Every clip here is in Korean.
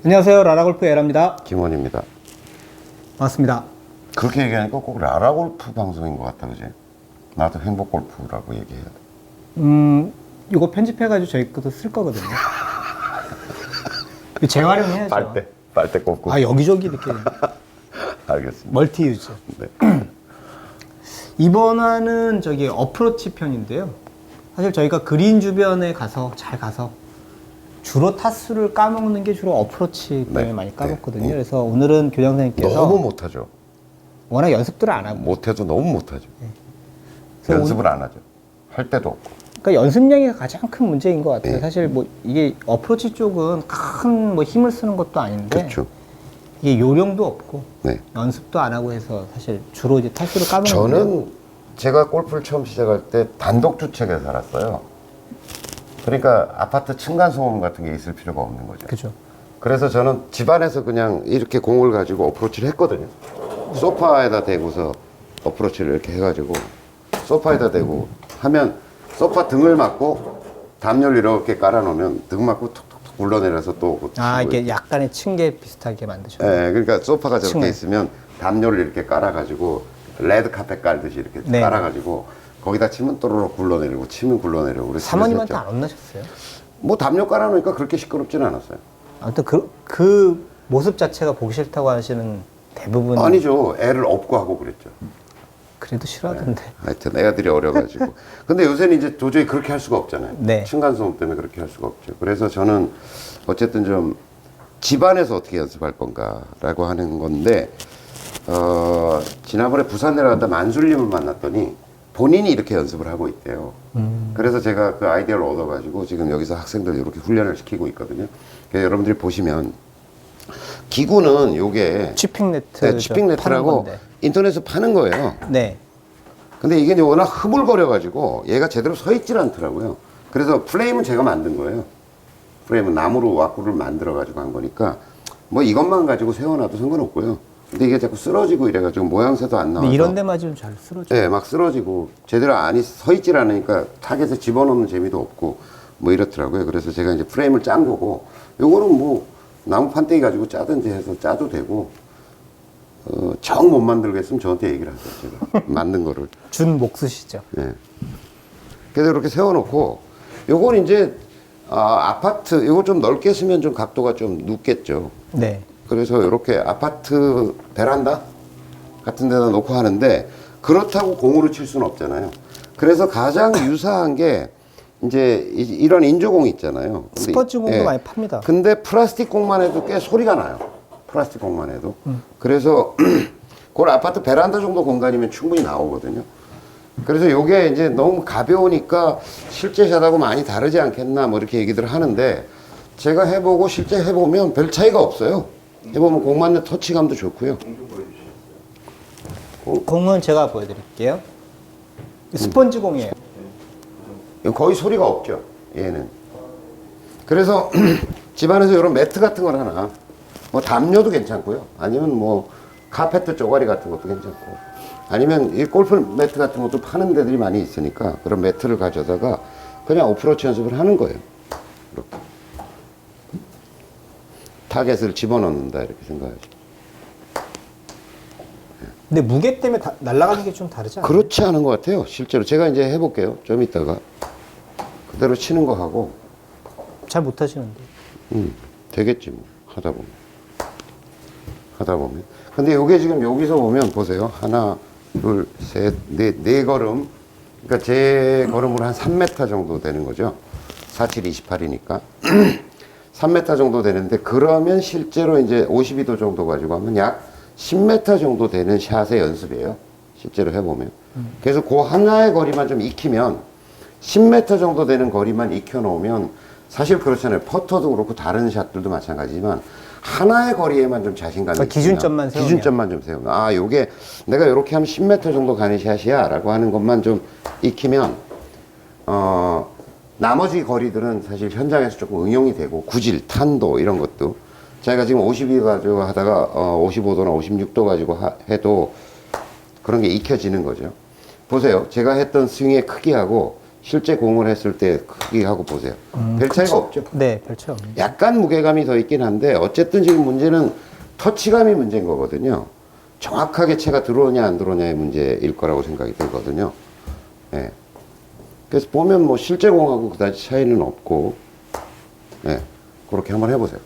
안녕하세요. 라라골프 에라입니다. 김원입니다. 반갑습니다. 그렇게 얘기하니까 꼭 라라골프 방송인 것 같다, 그지? 나도 행복골프라고 얘기해야 돼. 이거 편집해가지고 저희 것도 쓸 거거든요. 재활용해야죠. 빨대 꽂고. 아, 여기저기 이렇게. 알겠습니다. 멀티 유저. 네. 이번 화는 저기 어프로치 편인데요. 사실 저희가 그린 주변에 가서 잘 가서 주로 타수를 까먹는 게 주로 어프로치 때문에 네, 많이 까먹거든요. 네. 그래서 오늘은 교장선생님께서 너무 못하죠. 워낙 연습들을 안 하고 못해도 너무 못하죠. 그래서 연습을 안 하죠. 할 때도 없고. 그러니까 연습량이 가장 큰 문제인 것 같아요. 네. 사실 뭐 이게 어프로치 쪽은 큰 뭐 힘을 쓰는 것도 아닌데 그렇죠. 이게 요령도 없고 네. 연습도 안 하고 해서 사실 주로 이제 타수를 까먹는 저는 제가 골프를 처음 시작할 때 단독 주택에 살았어요. 그러니까 아파트 층간소음 같은 게 있을 필요가 없는 거죠. 그죠. 그래서 저는 집안에서 그냥 이렇게 공을 가지고 어프로치를 했거든요. 소파에다 대고서 어프로치를 이렇게 해가지고 소파에다 대고 하면 소파 등을 맞고 담요를 이렇게 깔아놓으면 등 맞고 툭툭툭 굴러내려서 또 아, 치고 이게 약간의 층계 비슷하게 만드셨어요. 예, 그러니까 소파가 저렇게 층을. 있으면 담요를 이렇게 깔아가지고 레드 카펫 깔듯이 이렇게 네. 깔아가지고 거기다 치면 또르륵 굴러내리고 치면 굴러내리고 그래서 사모님한테 그랬었죠. 안 혼나셨어요? 뭐 담요 깔아놓으니까 그렇게 시끄럽지는 않았어요. 아무튼 그 모습 자체가 보기 싫다고 하시는 대부분 아니죠. 애를 업고 하고 그랬죠. 그래도 싫어하던데. 하여튼 애들이 어려가지고. 근데 요새는 이제 도저히 그렇게 할 수가 없잖아요. 네. 층간소음 때문에 그렇게 할 수가 없죠. 그래서 저는 어쨌든 좀 집안에서 어떻게 연습할 건가라고 하는 건데, 지난번에 부산 내려갔다 만술님을 만났더니 본인이 이렇게 연습을 하고 있대요. 그래서 제가 그 아이디어를 얻어가지고 지금 여기서 학생들 이렇게 훈련을 시키고 있거든요. 그래서 여러분들이 보시면 기구는 요게 치핑 네트. 네, 치핑 네트라고 인터넷에서 파는 거예요. 네. 근데 이게 워낙 흐물거려가지고 얘가 제대로 서 있질 않더라고요. 그래서 프레임은 제가 만든 거예요. 프레임은 나무로 와꾸를 만들어가지고 한 거니까 뭐 이것만 가지고 세워놔도 상관없고요. 근데 이게 자꾸 쓰러지고 이래가지고 모양새도 안 나와서. 이런 데 맞으면 잘 쓰러져. 네, 막 쓰러지고 제대로 서 있질 않으니까 타겟에 집어넣는 재미도 없고 뭐 이렇더라고요. 그래서 제가 이제 프레임을 짠 거고 요거는 뭐 나무 판때기 가지고 짜든지 해서 짜도 되고 정 못 만들겠으면 저한테 얘기를 하세요. 제가 만든 거를. 준 몫이시죠. 예. 그래서 이렇게 세워놓고, 요건 이제, 아파트, 요거 좀 넓게 쓰면 좀 각도가 좀 눕겠죠. 네. 그래서 이렇게 아파트 베란다 같은 데다 놓고 하는데, 그렇다고 공으로 칠 수는 없잖아요. 그래서 가장 유사한 게, 이제 이런 인조공 있잖아요. 근데 스포츠 공도 예. 많이 팝니다. 근데 플라스틱 공만 해도 꽤 소리가 나요. 플라스틱 공만 해도. 그래서 그걸 아파트 베란다 정도 공간이면 충분히 나오거든요. 그래서 요게 이제 너무 가벼우니까 실제 샷하고 많이 다르지 않겠나 뭐 이렇게 얘기들 하는데 제가 해보고 실제 해보면 별 차이가 없어요. 해보면 공 맞는 터치감도 좋고요. 공은 제가 보여드릴게요. 스펀지 공이에요. 거의 소리가 없죠. 얘는. 그래서 집안에서 이런 매트 같은 걸 하나 뭐 담요도 괜찮고요. 아니면 뭐 카페트 쪼가리 같은 것도 괜찮고 아니면 이 골프 매트 같은 것도 파는 데들이 많이 있으니까 그런 매트를 가져다가 그냥 어프로치 연습을 하는 거예요. 이렇게 타겟을 집어넣는다 이렇게 생각하죠. 근데 무게 때문에 날아가는 게 좀 다르지 않아요? 그렇지 않은 것 같아요. 실제로 제가 이제 해볼게요. 좀 이따가 그대로 치는 거 하고 잘 못하시는데. 되겠지 뭐 하다 보면 근데 요게 지금 여기서 보면 보세요. 하나 둘 셋 네 걸음. 그러니까 제 걸음으로 한 3m 정도 되는 거죠. 47, 28이니까 3m 정도 되는데 그러면 실제로 이제 52도 정도 가지고 하면 약 10m 정도 되는 샷의 연습이에요. 실제로 해보면. 그래서 그 하나의 거리만 좀 익히면 10m 정도 되는 거리만 익혀놓으면 사실 그렇잖아요. 퍼터도 그렇고 다른 샷들도 마찬가지지만 하나의 거리에만 좀 자신감이 있으면 기준점만 세우면. 기준점만 좀 세우면 아 요게 내가 이렇게 하면 10m 정도 가는 샷이야 라고 하는 것만 좀 익히면 나머지 거리들은 사실 현장에서 조금 응용이 되고 구질, 탄도 이런 것도 자기가 지금 52 가지고 하다가 55도나 56도 가지고 해도 그런 게 익혀지는 거죠. 보세요. 제가 했던 스윙의 크기하고 실제 공을 했을 때 크기하고 보세요. 별 차이가 없죠. 네, 별 차이 없네요. 약간 무게감이 더 있긴 한데 어쨌든 지금 문제는 터치감이 문제인 거거든요. 정확하게 채가 들어오냐 안 들어오냐의 문제일 거라고 생각이 들거든요. 예. 그래서 보면 뭐 실제 공하고 그다지 차이는 없고, 예. 그렇게 한번 해보세요.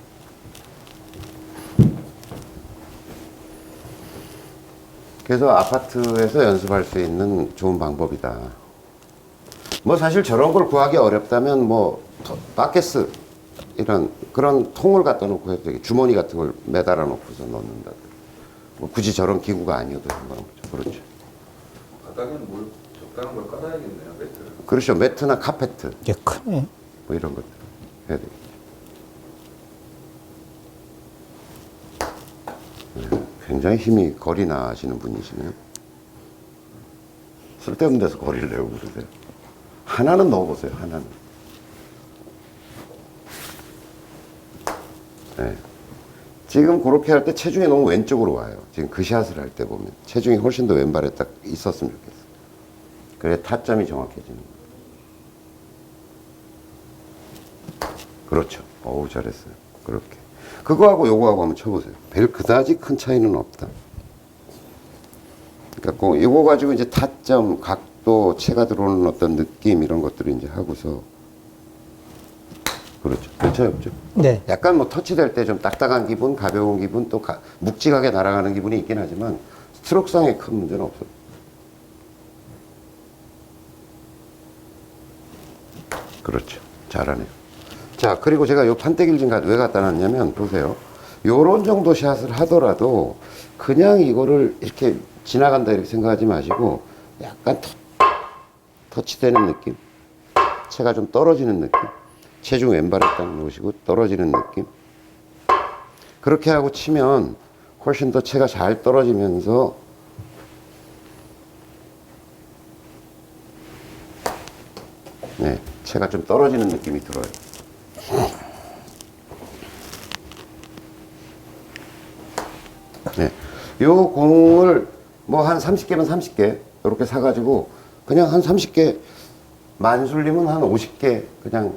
그래서 아파트에서 연습할 수 있는 좋은 방법이다. 뭐 사실 저런 걸 구하기 어렵다면 뭐 바켓스 이런 그런 통을 갖다 놓고 해도 되게 주머니 같은 걸 매달아 놓고서 넣는다. 뭐 굳이 저런 기구가 아니어도 상관없죠. 그렇죠. 바닥에는 뭘 적당한 걸 깔아야겠네요, 매트를. 그렇죠. 매트나 카페트 이게 크네. 뭐 이런 것들 해야 되겠죠. 네, 굉장히 힘이 거리 나시는 분이시네요. 쓸데없는 데서 거리를 내고 그러세요. 하나는 넣어보세요. 하나는. 네. 지금 그렇게 할 때 체중이 너무 왼쪽으로 와요. 지금 그 샷을 할 때 보면 체중이 훨씬 더 왼발에 딱 있었으면 좋겠어요. 그래 타점이 정확해지는 거예요. 그렇죠. 어우 잘했어요. 그렇게. 그거하고 요거하고 한번 쳐보세요. 별 그다지 큰 차이는 없다. 그러니까 요거 가지고 이제 타점, 각도, 채가 들어오는 어떤 느낌 이런 것들을 이제 하고서 그렇죠. 별 차이 없죠. 네. 약간 뭐 터치될 때 좀 딱딱한 기분, 가벼운 기분, 또 묵직하게 날아가는 기분이 있긴 하지만 스트로크상에 큰 문제는 없어요. 그렇죠. 잘하네요. 자, 그리고 제가 요 판때기를 지금 왜 갖다 놨냐면 보세요. 요런 정도 샷을 하더라도 그냥 이거를 이렇게 지나간다 이렇게 생각하지 마시고 약간 터치되는 느낌, 채가 좀 떨어지는 느낌, 체중 왼발에 딱 놓으시고 떨어지는 느낌, 그렇게 하고 치면 훨씬 더 채가 잘 떨어지면서 네, 채가 좀 떨어지는 느낌이 들어요. 네, 요 공을 뭐 한 30개면 30개 이렇게 사가지고 그냥 한 30개 만술리면 한 50개 그냥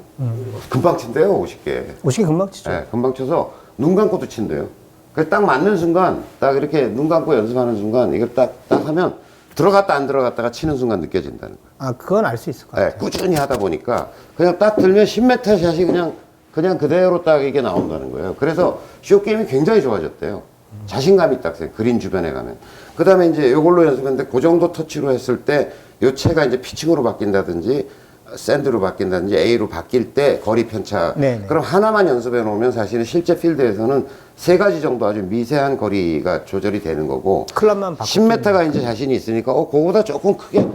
금방 친대요. 50개. 오시기 금방 치죠. 네, 금방 쳐서 눈 감고도 친대요. 그래서 딱 맞는 순간 딱 이렇게 눈 감고 연습하는 순간 이걸 딱 하면 들어갔다 안 들어갔다가 치는 순간 느껴진다는 거예요. 아, 그건 알 수 있을 것 같아요. 네, 꾸준히 하다 보니까 그냥 딱 들면 10m 샷이 그냥 그대로 딱 이게 나온다는 거예요. 그래서 숏게임이 굉장히 좋아졌대요. 자신감이 딱 생겨. 그린 주변에 가면. 그 다음에 이제 이걸로 연습했는데 그 정도 터치로 했을 때 요 채가 이제 피칭으로 바뀐다든지 샌드로 바뀐다든지 A로 바뀔 때 거리 편차. 네네. 그럼 하나만 연습해 놓으면 사실은 실제 필드에서는 3가지 정도 아주 미세한 거리가 조절이 되는 거고 클럽만 바꿔. 10m가 이제 자신이 있으니까 그거보다 조금 크게,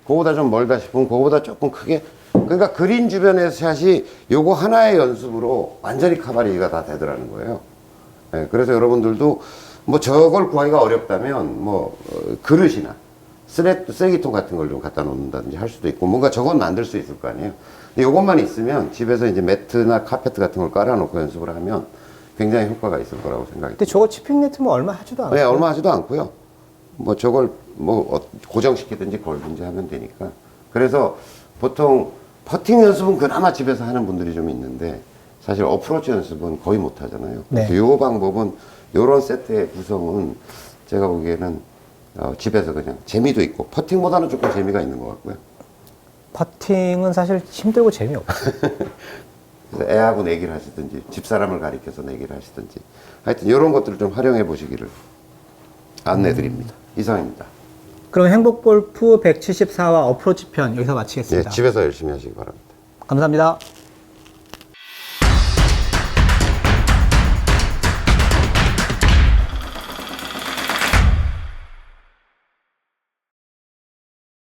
그거보다 좀 멀다 싶으면 그거보다 조금 크게. 그러니까 그린 주변에서 샷이 요거 하나의 연습으로 완전히 카바리가 다 되더라는 거예요. 네, 그래서 여러분들도 뭐 저걸 구하기가 어렵다면 뭐 그릇이나 쓰레기통 같은 걸 좀 갖다 놓는다든지 할 수도 있고 뭔가 저건 만들 수 있을 거 아니에요. 근데 요것만 있으면 집에서 이제 매트나 카페트 같은 걸 깔아놓고 연습을 하면 굉장히 효과가 있을 거라고 생각이 근데 듭니다. 저거 치핑 네트 뭐 얼마 하지도 않아요. 네, 얼마 하지도 않고요. 뭐 저걸 뭐 고정시키든지 걸든지 하면 되니까. 그래서 보통 퍼팅 연습은 그나마 집에서 하는 분들이 좀 있는데 사실 어프로치 연습은 거의 못 하잖아요. 그래서 네. 요 방법은 요런 세트의 구성은 제가 보기에는 집에서 그냥 재미도 있고 퍼팅보다는 조금 재미가 있는 것 같고요. 퍼팅은 사실 힘들고 재미없어요. 그래서 애하고 내기를 하시든지 집사람을 가리켜서 내기를 하시든지 하여튼 이런 것들을 좀 활용해 보시기를 안내 드립니다. 이상입니다. 그럼 행복골프 174화 어프로치 편 여기서 네, 마치겠습니다. 집에서 열심히 하시기 바랍니다. 감사합니다.